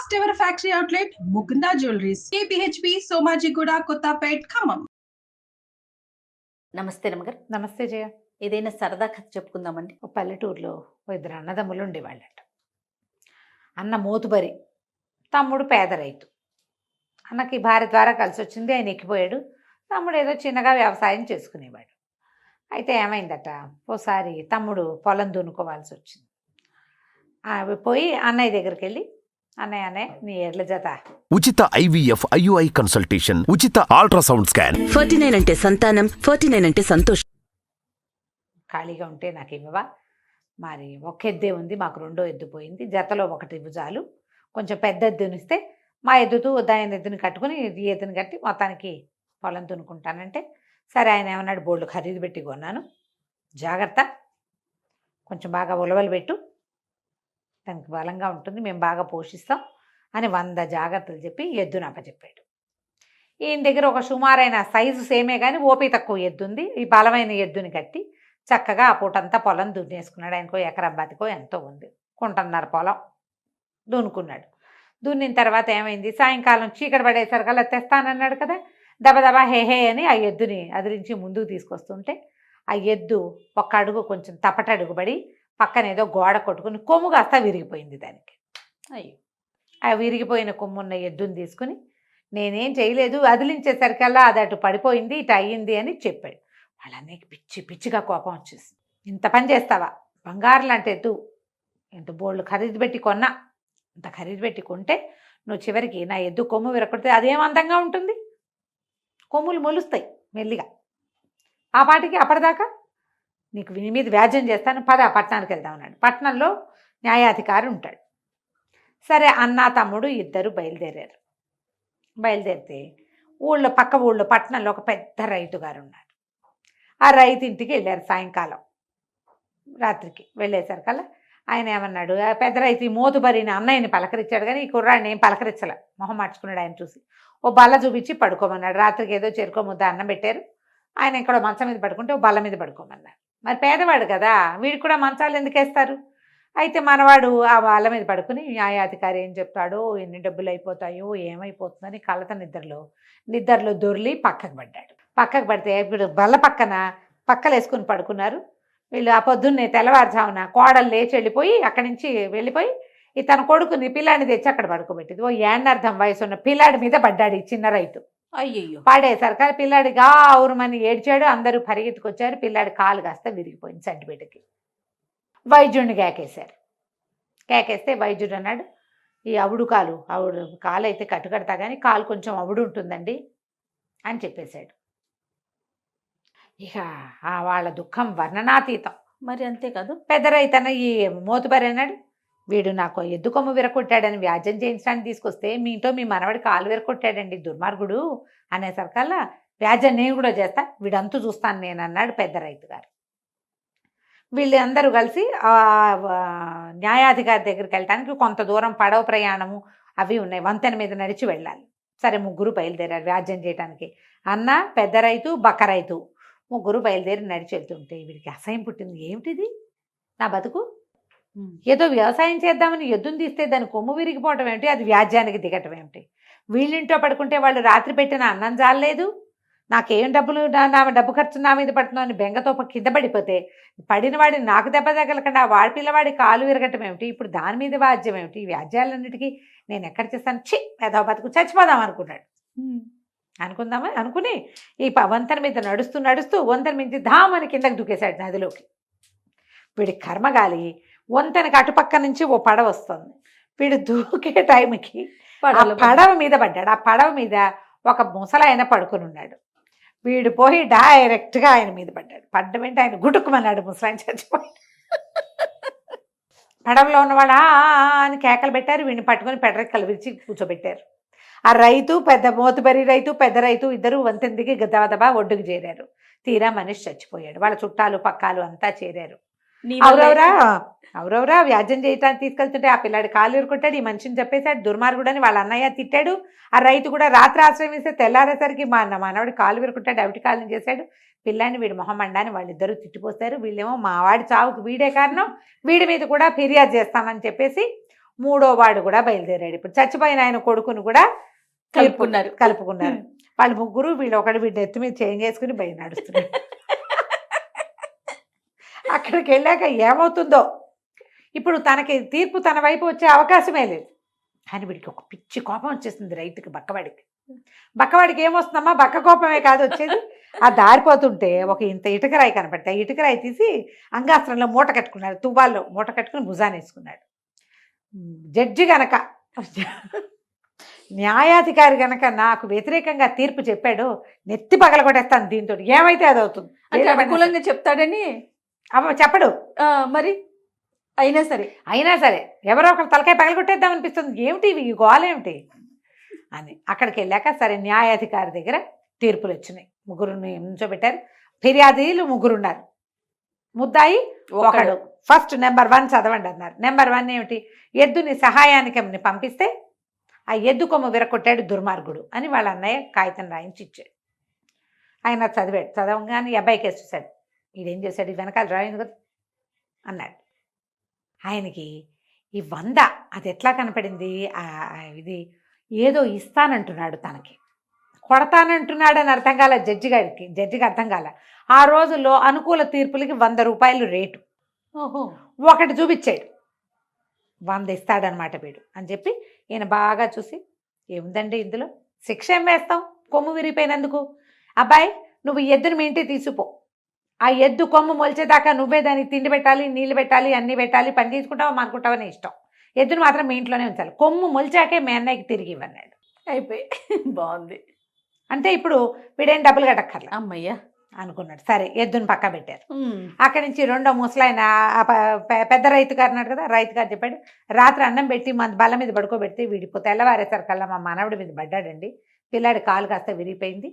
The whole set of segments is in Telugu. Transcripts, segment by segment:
First ever factory outlet, Mukunda Jewelries, KPHP, Somajigoda, Kottapet, Khammam. నమస్తే రమగారు. నమస్తే జయ. ఏదైనా సరదా కథ చెప్పుకుందామండి. ఒక పల్లెటూరులో ఇద్దరు అన్నదమ్ములు ఉండేవాళ్ళట. అన్న మోతుబరి, తమ్ముడు పేద రైతు. అన్నకి భార్య ద్వారా కలిసి వచ్చింది, ఆయన ఎక్కిపోయాడు. తమ్ముడు ఏదో చిన్నగా వ్యవసాయం చేసుకునేవాడు. అయితే ఏమైందట, ఓసారి తమ్ముడు పొలం దున్నుకోవాల్సి వచ్చింది. పోయి అన్నయ్య దగ్గరికి వెళ్ళి, అన్నయ్య నీ ఎడ్ల జత ఉచిత IVF IUI కన్సల్టేషన్, ఉచిత అల్ట్రాసౌండ్ స్కాన్. 49 అంటే సంతానం, 49 అంటే సంతోషం. ఖాళీగా ఉంటే నాకు ఇవ్వవా? మరి ఒక ఎద్దే ఉంది, మాకు రెండో ఎద్దు పోయింది, జతలో ఒకటి ఇవ్వు చాలు. కొంచెం పెద్ద ఎద్దునిస్తే మా ఎద్దుతో దాని ఎద్దుని కట్టుకుని ఈ ఎద్దుని కట్టి మొత్తానికి పొలం దున్నుకుంటానంటే, సరే ఆయన ఏమన్నాడు, బోల్డ్ ఖరీదు పెట్టి కొన్నాను, జాగ్రత్త, కొంచెం బాగా ఉలవలు పెట్టు, దానికి బలంగా ఉంటుంది, మేము బాగా పోషిస్తాం అని 100 జాగ్రత్తలు చెప్పి ఎద్దును అప్పచెప్పాడు. ఈయన దగ్గర ఒక సుమారైన సైజు సేమే కానీ ఓపి తక్కువ ఎద్దు ఉంది. ఈ బలమైన ఎద్దుని కట్టి చక్కగా ఆ పూటంతా పొలం దున్నేసుకున్నాడు. ఆయనకో ఎకరం బతికో ఎంతో ఉంది, కుంటన్నర పొలం దున్నుకున్నాడు. దున్నిన తర్వాత ఏమైంది, సాయంకాలం చీకటి పడేసరికల్లా తెస్తానన్నాడు కదా, దబదబా హే అని ఆ ఎద్దుని అదిరించి ముందుకు తీసుకొస్తుంటే ఆ ఎద్దు ఒక అడుగు కొంచెం తపటడుగు పడి పక్కన ఏదో గోడ కొట్టుకుని కొమ్ము కాస్త విరిగిపోయింది దానికి. అయ్యో, ఆ విరిగిపోయిన కొమ్మున్న ఎద్దుని తీసుకుని నేనేం చేయలేదు, అదిలించేసరికల్లా అది అటు పడిపోయింది, ఇటు అయ్యింది అని చెప్పాడు. వాళ్ళన్నీ పిచ్చిగా కోపం వచ్చేసింది. ఇంత పని చేస్తావా, బంగారం లాంటి ఎద్దు, ఇంత బోళ్ళు ఖరీదు పెట్టి కొన్నా, ఇంత ఖరీదు పెట్టి కొంటే నువ్వు చివరికి నా ఎద్దు కొమ్ము విరగొడితే అదేం అందంగా ఉంటుంది, కొమ్ములు మొలుస్తాయి మెల్లిగా, ఆ పాటికి అప్పటిదాకా నీకు నీ మీద వ్యాజ్యం చేస్తాను, పట్టణానికి వెళ్దాం అన్నాడు. పట్టణంలో న్యాయాధికారి ఉంటాడు. సరే అన్న తమ్ముడు ఇద్దరు బయలుదేరారు. బయలుదేరితే పక్క ఊళ్ళో పట్టణంలో ఒక పెద్ద రైతు గారు ఉన్నాడు. ఆ రైతు ఇంటికి వెళ్ళారు. సాయంకాలం రాత్రికి వెళ్ళేసరికల్లా ఆయన ఏమన్నాడు, ఆ పెద్ద రైతు ఈ మోతుబరిని అన్నయ్యని పలకరించాడు, కానీ ఈ కుర్రాడిని ఏం పలకరించలే, మొహం మార్చుకున్నాడు. ఆయన చూసి ఓ బల్ల చూపించి పడుకోమన్నాడు. రాత్రికి ఏదో చెరుకో ముద్ద అన్నం పెట్టారు. ఆయన ఇక్కడ మంచం మీద పడుకుంటే ఓ బల్ల మీద పడుకోమన్నారు. మరి పేదవాడు కదా, వీడికి కూడా మంచాలు ఎందుకు వేస్తారు? అయితే మనవాడు ఆ బల్ల మీద పడుకుని న్యాయాధికారి ఏం చెప్తాడో, ఎన్ని డబ్బులు అయిపోతాయో, ఏమైపోతుందని కళ్ళత నిద్రలో దొర్లి పక్కకు పడ్డాడు. పక్కకు పడితే ఇప్పుడు బల్ల పక్కలు వేసుకుని పడుకున్నారు వీళ్ళు. ఆ పొద్దున్నే తెల్లవారుజామున కోడలు లేచి అక్కడి నుంచి వెళ్ళిపోయి ఈ తన కొడుకుని పిల్లాడిని తెచ్చి అక్కడ పడుకోబెట్టింది. ఓ ఏడర్థం వయసు ఉన్న పిల్లాడి మీద పడ్డాడు ఈ చిన్న రైతు. అయ్యయ్యో, పాడేసరికి పిల్లాడిగా ఔరుమని ఏడ్చాడు. అందరూ పరిగెత్తుకొచ్చారు. పిల్లాడి కాలు కాస్త విరిగిపోయింది చంటిబిడ్డకి. వైద్యుడిని కేకేస్తే వైద్యుడు అన్నాడు, ఈ అవుడు కాలు అయితే కట్టుకడతా కానీ కాలు కొంచెం అవుడు ఉంటుందండి అని చెప్పేశాడు. ఇక వాళ్ళ దుఃఖం వర్ణనాతీతం. మరి అంతే కాదు, పెద్ద రైతన్న ఈ మోతుబరి అన్నాడు, వీడు నాకు ఎద్దు కొమ్ము విరగొట్టాడని వ్యాజ్యం చేయించడానికి తీసుకొస్తే మీ ఇంట్లో మీ మనవడి కాలు విరగొట్టాడండి దుర్మార్గుడు అనేసరికల్లా వ్యాజ్యం నేను కూడా చేస్తా, వీడంతూ చూస్తాను నేను అన్నాడు పెద్ద రైతు గారు. వీళ్ళందరూ కలిసి న్యాయాధికారి దగ్గరికి వెళ్ళడానికి కొంత దూరం పడవ ప్రయాణము అవి ఉన్నాయి, వంతెన మీద నడిచి వెళ్ళాలి. సరే ముగ్గురు బయలుదేరారు వ్యాజ్యం చేయడానికి. అన్న, పెద్ద రైతు, బక్క రైతు ముగ్గురు బయలుదేరి నడిచి వెళ్తుంటే వీడికి అసహ్యం పుట్టింది. ఏమిటిది నా బతుకు, ఏదో వ్యవసాయం చేద్దామని ఎద్దును తీస్తే దాని కొమ్ము విరిగిపోవటం ఏమిటి, అది వ్యాజ్యానికి దిగటం ఏమిటి, వీళ్ళింట్లో పడుకుంటే వాళ్ళు రాత్రి పెట్టిన అన్నం జాలలేదు, నాకేం డబ్బు ఖర్చు నా మీద పడుతుందో అని బెంగతో కింద పడిపోతే పడిన వాడిని నాకు దెబ్బ తగలకుండా వాడి పిల్లవాడి కాలు విరగటం ఏమిటి, ఇప్పుడు దాని మీద వ్యాజ్యం ఏమిటి, ఈ వ్యాజ్యాలన్నిటికీ నేను ఎక్కడ చేస్తాను, ఏదో బతుకు చచ్చిపోదాం అనుకున్నాడు. అనుకుని ఈ వంతెన మీద నడుస్తూ వంతెన మించి ధామని కిందకి దూకేశాడు నదిలోకి. వీడి కర్మగాలి వంతెనకి అటుపక్క నుంచి ఓ పడవ వస్తుంది. వీడు దూకే టైంకి పడవ మీద పడ్డాడు. ఆ పడవ మీద ఒక ముసలాయన పడుకుని ఉన్నాడు. వీడు పోయి డైరెక్ట్గా ఆయన మీద పడ్డాడు. పడ్డ వెంట ఆయన గుటుక్కుమన్నాడు, ముసలాయన చచ్చిపోయి. పడవలో ఉన్నవాడు అని కేకలు పెట్టారు. వీడిని పట్టుకుని పెడరెక్కలు విరిచి కూర్చోబెట్టారు. ఆ మోతుబరి రైతు, పెద్ద రైతు ఇద్దరు వంతెన దిగి గదవదబా ఒడ్డుకు చేరారు. తీరా మనిషి చచ్చిపోయాడు. వాళ్ళ చుట్టాలు పక్కాలు అంతా చేరారు. ఎవరెవరా వ్యాజ్యం చేయటానికి తీసుకెళ్తుంటే ఆ పిల్లాడి కాలు ఎరుకుంటాడు, ఈ మనిషిని చెప్పేశాడు దుర్మార్గుడని వాళ్ళ అన్నయ్య తిట్టాడు. ఆ రైతు కూడా రాత్రి ఆశ్రయం ఇస్తే తెల్లారేసరికి మా మనవాడి కాలు విరుకుంటాడు, అవిటి కాలం చేశాడు. పిల్లాన్ని వీడి మొహం మండాని వాళ్ళిద్దరూ తిట్టిపోస్తారు. వీళ్ళేమో మా వాడి చావుకు వీడే కారణం, వీడి మీద కూడా ఫిర్యాదు చేస్తామని చెప్పేసి మూడో వాడు కూడా బయలుదేరాడు. ఇప్పుడు చచ్చిపోయిన ఆయన కొడుకును కూడా కలుపుకున్నారు. వాళ్ళు ముగ్గురు వీడు ఒకడు వీడి ఎత్తు మీద చేంజ్ చేసుకుని బయట నడుస్తున్నాడు. అక్కడికి వెళ్ళాక ఏమవుతుందో, ఇప్పుడు తనకి తీర్పు తన వైపు వచ్చే అవకాశమే లేదు. కానీ వీడికి ఒక పిచ్చి కోపం వచ్చేసింది రైతుకి, బక్కవాడికి ఏమొస్తుందమ్మా, బక్క కోపమే కాదు వచ్చేది. ఆ దారిపోతుంటే ఒక ఇంత ఇటుకరాయి కనపడితే ఆ ఇటుకరాయి తీసి అంగాస్త్రంలో మూట కట్టుకున్నాడు, తువ్వాల్లో మూట కట్టుకుని భుజాన్ని వేసుకున్నాడు. జడ్జి గనక, న్యాయాధికారి గనక నాకు వ్యతిరేకంగా తీర్పు చెప్పాడు, నెత్తి పగలగొట్టేస్తాను దీంతో, ఏమైతే అది అవుతుంది. అనుకూలంగా చెప్తాడని చెప్పడు. మరి అయినా సరే ఎవరో ఒకరు తలకాయ పగలగొట్టేద్దాం అనిపిస్తుంది. ఏమిటి ఈ గోలేమిటి అని అక్కడికి వెళ్ళాక సరే న్యాయాధికారి దగ్గర తీర్పులు వచ్చినాయి. ముగ్గురుని నుంచోబెట్టారు. ఫిర్యాదీలు ముగ్గురున్నారు, ముద్దాయి ఒకడు. ఫస్ట్ నెంబర్ 1 చదవండి అన్నారు. నెంబర్ 1 ఏమిటి, ఎద్దుని సహాయానికి పంపిస్తే ఆ ఎద్దు కొమ్ము విరగొట్టాడు దుర్మార్గుడు అని వాళ్ళ అన్నయ్య కాగితం రాయించి ఇచ్చాడు. ఆయన చదివాడు. చదవగానే ఈ అబ్బాయి కేసు చూశాడు. ఈడేం చేశాడు, ఈ వెనకాల రాయింది కదా అన్నాడు. ఆయనకి ఈ 100 అది ఎట్లా కనపడింది, ఇది ఏదో ఇస్తానంటున్నాడు, తనకి కొడతానంటున్నాడు అని అర్థం కాల జడ్జికి అర్థం కాల. ఆ రోజుల్లో అనుకూల తీర్పులకి 100 రూపాయలు రేటు. ఒకటి చూపించాడు, 100 ఇస్తాడనమాట వీడు అని చెప్పి ఈయన బాగా చూసి, ఏముందండి ఇందులో, శిక్ష ఏం వేస్తాం, కొమ్ము విరిగిపోయినందుకు. అబ్బాయి నువ్వు ఎద్దుని మీ ఇంటికి తీసుకుపో, ఆ ఎద్దు కొమ్ము మొలిచేదాకా నువ్వే దానికి తిండి పెట్టాలి, నీళ్ళు పెట్టాలి, అన్నీ పెట్టాలి, పని తీసుకుంటావా మానుకుంటావా నీ ఇష్టం, ఎద్దును మాత్రం మీ ఇంట్లోనే ఉంచాలి, కొమ్ము మొలిచాకే మీ అన్నయ్యకి తిరిగి ఇవ్వన్నాడు. అయిపోయి బాగుంది. అంటే ఇప్పుడు వీడేం డబ్బులు కట్టక్కర్లే అమ్మయ్య అనుకున్నాడు. సరే ఎద్దుని పక్క పెట్టారు. అక్కడి నుంచి రెండో ముసలాయన పెద్ద రైతు గారు అన్నాడు కదా, రైతు గారు చెప్పాడు, రాత్రి అన్నం పెట్టి మన బల్ల మీద పడుకోబెడితే వీడిపో తెల్లవారేసరికల్లా మా మనవడి మీద పడ్డాడండి, పిల్లాడి కాలు కాస్త విరిగిపోయింది,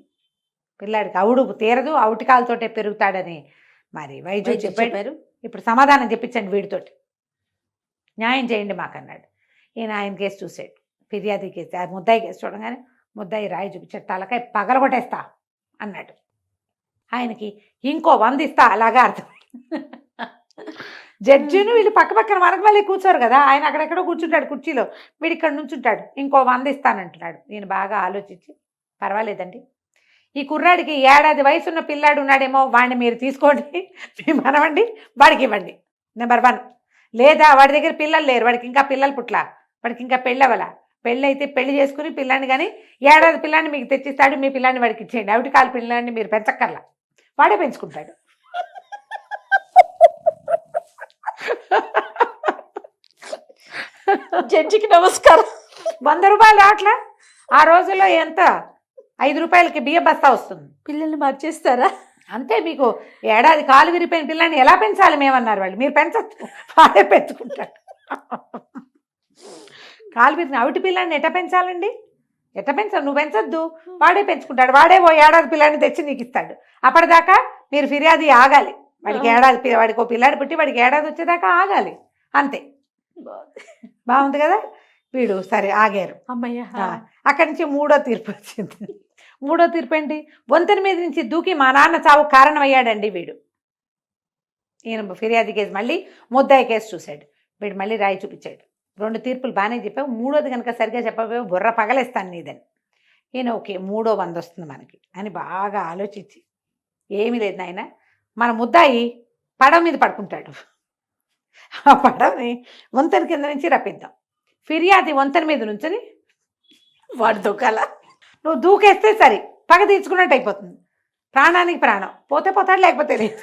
పిల్లాడికి అవుడు తీరదు, అవుటి కాలుతోటే పెరుగుతాడని మరి వైద్యుడు చెప్పారు. ఇప్పుడు సమాధానం చెప్పించండి వీడితోటి, న్యాయం చేయండి మాకన్నాడు. ఈయన ఆయన కేసు చూసాడు, ఫిర్యాదు కేసు, ఆ ముద్దాయి కేసు చూడగానే ముద్దాయి రాయి చూపించాడు, తలకాయ పగలగొట్టేస్తా అన్నాడు. ఆయనకి ఇంకో 100 ఇస్తా అలాగా అర్థం. జడ్జిను వీళ్ళు పక్క పక్కన మనకు మళ్ళీ కూర్చోరు కదా, ఆయన అక్కడెక్కడో కూర్చుంటాడు కుర్చీలో, వీడు ఇక్కడ నుంచుంటాడు, ఇంకో 100 ఇస్తానంటున్నాడు. నేను బాగా ఆలోచించి, పర్వాలేదండి ఈ కుర్రాడికి 1 ఏడాది వయసున్న పిల్లాడు ఉన్నాడేమో, వాడిని మీరు తీసుకోండి, మీ మనవండి వాడికి ఇవ్వండి నెంబర్ 1. లేదా వాడి దగ్గర పిల్లలు లేరు, వాడికి ఇంకా పిల్లలు పుట్ల, వాడికి ఇంకా పెళ్ళవల, పెళ్ళి అయితే పెళ్లి చేసుకుని పిల్లాన్ని కానీ 1 ఏడాది పిల్లాన్ని మీకు తెచ్చిస్తాడు, మీ పిల్లాన్ని వాడికి ఇచ్చేయండి, అవుటి కాలు పిల్లాన్ని మీరు పెంచక్కర్లా, వాడే పెంచుకుంటాడు. జడ్జికి నమస్కారం. 100 రూపాయలు రావట్లా, ఆ రోజుల్లో ఎంత 5 రూపాయలకి బియ్య బస్తా వస్తుంది. పిల్లల్ని మార్చేస్తారా? అంతే, మీకు 1 ఏడాది కాలు విరిపోయిన పిల్లాన్ని ఎలా పెంచాలి మేమన్నారు వాళ్ళు, మీరు పెంచచ్చు, వాడే పెంచుకుంటాడు. కాలు విరిగిన అవుటి పిల్లాన్ని ఎట్ట పెంచాలండి, ఎట్ట పెంచాలి, నువ్వు పెంచొద్దు, వాడే పెంచుకుంటాడు, వాడే 1 ఏడాది పిల్లాన్ని తెచ్చి నీకు ఇస్తాడు. అప్పటిదాకా మీరు ఫిర్యాదు ఆగాలి, వాడికి వాడికి ఓ పిల్లాడి పుట్టి వాడికి 1 ఏడాది వచ్చేదాకా ఆగాలి, అంతే. బాగుంది కదా. వీడు సరే ఆగారు. అమ్మయ్య. అక్కడి నుంచి 3వ తీర్పు వచ్చింది. 3వ తీర్పు ఏంటి, వంతెన మీద నుంచి దూకి మా నాన్న చావు కారణమయ్యాడండి వీడు. ఈయన ఫిర్యాదు కేసు మళ్ళీ ముద్దాయి కేసు చూశాడు, వీడు మళ్ళీ రాయి చూపించాడు. 2 తీర్పులు బాగానే చెప్పావు, 3వది కనుక సరిగ్గా చెప్పకపోయావు బుర్ర పగలేస్తాను నీదని. ఈయన ఓకే 3వ 100 వస్తుంది మనకి అని బాగా ఆలోచించి, ఏమీ లేదు నాయన, మన ముద్దాయి పడవ మీద పడుకుంటాడు, ఆ పడవని వంతెన కింద నుంచి రప్పిద్దాం, ఫిర్యాదు వంతెన మీద నుంచని వాడు దూకాల, నువ్వు దూకేస్తే సరే పగ తీర్చుకున్నట్టు అయిపోతుంది, ప్రాణానికి ప్రాణం, పోతే పోతాడు లేకపోతే లేదు.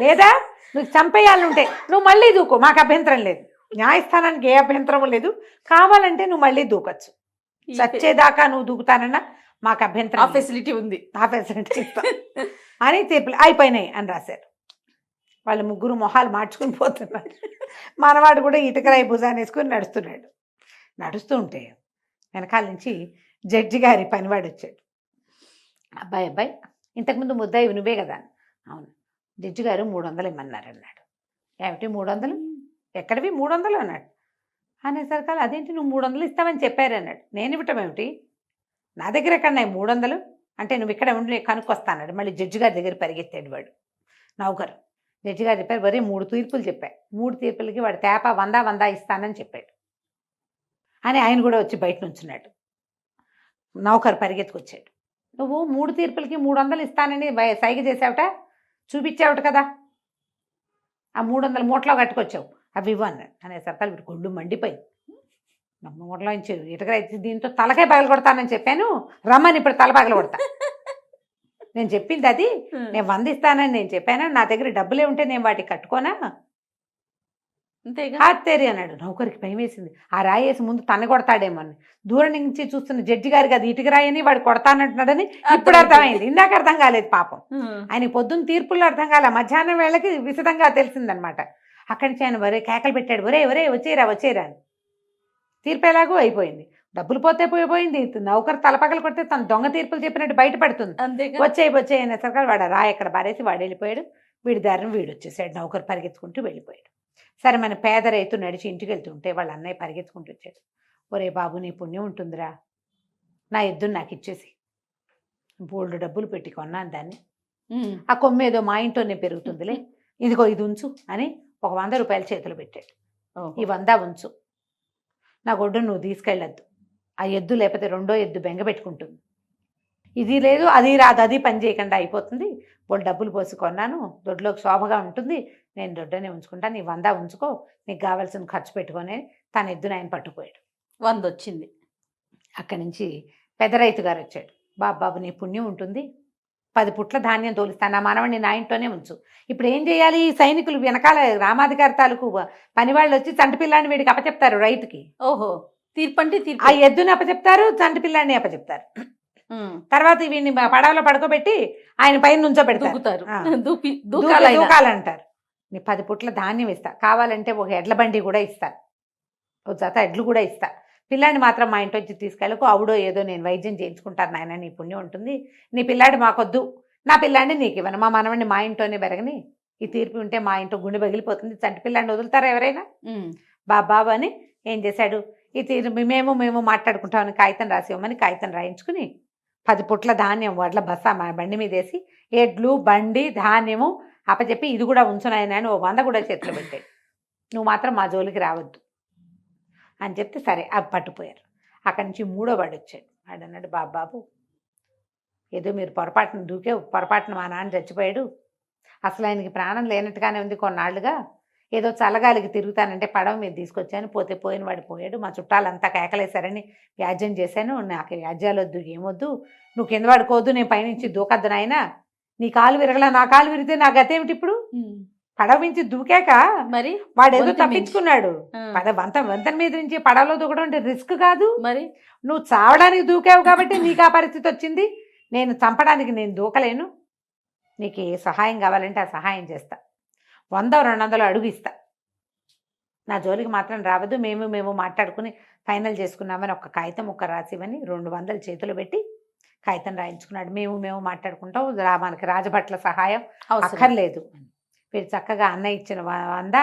లేదా నువ్వు చంపేయాలంటే నువ్వు మళ్ళీ దూకో, మాకు అభ్యంతరం లేదు, న్యాయస్థానానికి ఏ అభ్యంతరం లేదు, కావాలంటే నువ్వు మళ్ళీ దూకొచ్చు, చచ్చేదాకా నువ్వు దూకుతానన్నా మాకు అభ్యంతరం, ఆ ఫెసిలిటీ ఉంది, ఆ ఫెసిలిటీ అని తీర్పులు అయిపోయినాయి అని రాశారు. వాళ్ళు ముగ్గురు మొహాలు మార్చుకుని పోతున్నారు. మనవాడు కూడా ఇటుకరాయి భుజాన్ని వేసుకుని నడుస్తున్నాడు. నడుస్తూ ఉంటే వెనకాల నుంచి జడ్జి గారి పనివాడు వచ్చాడు. అబ్బాయి ఇంతకుముందు ముద్దాయి నువ్వే కదా, అవును, జడ్జి గారు 300 ఇమ్మన్నారు అన్నాడు. ఏమిటి 300, ఎక్కడివి 300 అన్నాడు. అనేసరికి అదేంటి నువ్వు 300 ఇస్తామని చెప్పారు అన్నాడు. నేను ఇవ్వటం ఏమిటి, నా దగ్గర ఎక్కడున్నాయి 300 అంటే నువ్వు ఇక్కడ ఉండి కనుక్కొస్తా అన్నాడు. మళ్ళీ జడ్జి గారి దగ్గర పరిగెత్తాడు వాడు. నౌకరు. జడ్జి గారు చెప్పారు, వరే 3 తీర్పులు చెప్పా, 3 తీర్పులకి వాడు తేప 100 ఇస్తానని చెప్పాడు అని ఆయన కూడా వచ్చి బయట నుంచున్నాడు. నౌకరు పరిగెత్తుకొచ్చాడు, నువ్వు 3 తీర్పులకి 300 ఇస్తానని సైగ చేసావుట, చూపించావుట కదా, ఆ 300 మూటలో కట్టుకొచ్చావు, అవి ఇవ్వు అన్నాడు. అనేసరికి వీడు కొళ్ళు మండిపోయింది. మూటలో నుంచి ఇటుక దీంతో తలకే పగల కొడతానని చెప్పాను, రమ్మని ఇప్పుడు తల పగల కొడతా. నేను చెప్పింది అది, నేను 100 ఇస్తానని నేను చెప్పాను, నా దగ్గర డబ్బులే ఉంటే నేను వాటికి కట్టుకోనా, అంతేగా. హాత్తేరి అన్నాడు. నౌకరికి భయం వేసింది, ఆ రాయి వేసి ముందు తన్ను కొడతాడేమో అని. దూరం నుంచి చూస్తున్న జడ్జి గారికి అది ఇటుక రాయని వాడు కొడతానంటున్నాడని ఇప్పుడు అర్థమైంది, ఇందాక అర్థం కాలేదు పాపం. ఆయన పొద్దున్న తీర్పుల్లో అర్థం కాలే, మధ్యాహ్నం వేళకి విశదంగా తెలిసిందనమాట. అక్కడి నుంచి ఆయన వరే కేకలు పెట్టాడు, ఒరే ఒరే వచ్చేరా అని. తీర్పు ఎలాగో అయిపోయింది, డబ్బులు పోతే పోయిపోయింది. నౌకరు తలపగలు కొడితే తను దొంగ తీర్పులు చెప్పినట్టు బయటపడుతుంది. వచ్చేయి అనే సరికారు వాడు రాయి ఎక్కడ బారేసి వాడు వెళ్ళిపోయాడు. వీడి దారిని వీడు వచ్చేసాడు, నౌకరు పరిగెత్తుకుంటూ వెళ్ళిపోయాడు. సరే మన పేద రైతు నడిచి ఇంటికి వెళ్తుంటే వాళ్ళ అన్నయ్య పరిగెత్తుకుంటూ వచ్చాడు. ఒరే బాబు నీ పుణ్యం ఉంటుందిరా, నా ఎద్దును నాకు ఇచ్చేసి, బోల్డ్ డబ్బులు పెట్టి కొన్నాను దాన్ని, ఆ కొమ్మ ఏదో మా ఇంట్లోనే పెరుగుతుందిలే, ఇదిగో ఇది ఉంచు అని ఒక 100 రూపాయలు చేతులు పెట్టాడు. ఈ 100 ఉంచు, నా గొడ్డు నువ్వు తీసుకెళ్ళొద్దు, ఆ ఎద్దు లేకపోతే రెండో ఎద్దు బెంగ పెట్టుకుంటుంది, ఇది లేదు అది రాదు, అది పని చేయకుండా అయిపోతుంది, వాళ్ళు డబ్బులు పోసి కొన్నాను, దొడ్లోకి శోభగా ఉంటుంది, నేను దొడ్డనే ఉంచుకుంటాను, నీ 100 ఉంచుకో, నీకు కావాల్సిన ఖర్చు పెట్టుకొని తన ఎద్దును ఆయన పట్టుకుపోయాడు. 100 వచ్చింది. అక్కడి నుంచి పెద్ద రైతు గారు వచ్చాడు, బాబు నీ పుణ్యం ఉంటుంది, 10 పుట్ల ధాన్యం తోలిస్తాను, నా మనవడిని నా ఇంట్లోనే ఉంచు. ఇప్పుడు ఏం చేయాలి, సైనికులు వెనకాల రామాధికారి తాలూకు పనివాళ్ళు వచ్చి చంటి పిల్లాన్ని వీడికి అప్పచెప్తారు రైతుకి. ఓహో, తీర్పు అంటే తీర్పు. ఆ ఎద్దుని అప్పచెప్తారు, చంటి పిల్లాన్ని అప్పచెప్తారు. తర్వాత వీడిని పడవలో పడుకోబెట్టి ఆయన పైన నుంచోబెడతారు, దూకాలంటారు. నీ 10 పుట్ల ధాన్యం ఇస్తా, కావాలంటే ఒక ఎడ్ల బండి కూడా ఇస్తా, ఒక జత ఎడ్లు కూడా ఇస్తా, పిల్లాడిని మాత్రం మా ఇంటి వచ్చి తీసుకెళ్ళకు, ఆవిడో ఏదో నేను వైద్యం చేయించుకుంటాను నాయన, నీ పుణ్యం ఉంటుంది, నీ పిల్లాడి మాకొద్దు, నా పిల్లాడిని నీకు ఇవ్వను, మా మనవడిని మా ఇంట్లోనే బెరగని, ఈ తీర్పు ఉంటే మా ఇంట్లో గుండె పగిలిపోతుంది, చంటి పిల్లాడిని వదులుతారా ఎవరైనా, బాబు అని ఏం చేశాడు, ఈ తీర్పు మేము మాట్లాడుకుంటామని కాగితం రాసి ఇవ్వమని కాగితం రాయించుకుని 10 పుట్ల ధాన్యం వడ్ల బస్సా మా బండి మీద వేసి ఎడ్లు బండి ధాన్యము అప్పచెప్పి ఇది కూడా ఉంచునాయని ఓ 100 కూడా చేతిలో పెట్టాడు, నువ్వు మాత్రం మా జోలికి రావద్దు అని చెప్తే సరే అవి పట్టుపోయారు. అక్కడి నుంచి 3వ వాడు వచ్చాడు. వాడు అన్నాడు, బాబు ఏదో మీరు పొరపాటున మా నాన్న చచ్చిపోయాడు, అసలు ఆయనకి ప్రాణం లేనట్టుగానే ఉంది, కొన్నాళ్ళుగా ఏదో చల్లగాలికి తిరుగుతానంటే పడవ మీద తీసుకొచ్చాను, పోతే పోయిన వాడు పోయాడు, మా చుట్టాలంతా కేకలేశారని వ్యాజ్యం చేశాను, నాకు వ్యాజ్యాలు వద్దు ఏమొద్దు, నువ్వు కింద పడుకోవద్దు, నేను పైనుంచి దూకద్దు నాయన, నీ కాలు విరగలా నా కాలు విరిగితే నా గతేమిటి, ఇప్పుడు పడవ నుంచి దూకాక మరి వాడేదో తప్పించుకున్నాడు, వంతెన మీద నుంచి పడవలో దూకడం అంటే రిస్క్ కాదు, మరి నువ్వు చావడానికి దూకావు కాబట్టి నీకు ఆ పరిస్థితి వచ్చింది, నేను చంపడానికి నేను దూకలేను, నీకు ఏ సహాయం కావాలంటే ఆ సహాయం చేస్తా, 100-200 అడుగు ఇస్తా, నా జోలికి మాత్రం రావద్దు, మేము మాట్లాడుకుని ఫైనల్ చేసుకున్నామని ఒక కాగితం రాసివని 200 చేతులు పెట్టి కాగితం రాయించుకున్నాడు. మేము మాట్లాడుకుంటాం, మనకి రాజభట్ల సహాయం అక్కర్లేదు. వీడు చక్కగా అన్న ఇచ్చిన 100,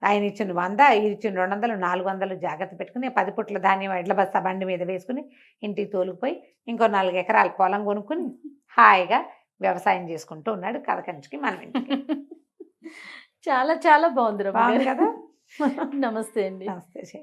ఆయన ఇచ్చిన 100, ఇది ఇచ్చిన 200, 400 జాగ్రత్త పెట్టుకుని 10 పుట్ల ధాన్యం ఎడ్ల బస్తా బండి మీద వేసుకుని ఇంటికి తోలుకుపోయి ఇంకో 4 ఎకరాల పొలం కొనుక్కుని హాయిగా వ్యవసాయం చేసుకుంటూ ఉన్నాడు. కథ కంచికి మనం ఇంటికి. చాలా చాలా బాగుంది బాగుంది కదా. నమస్తే అండి. నమస్తే.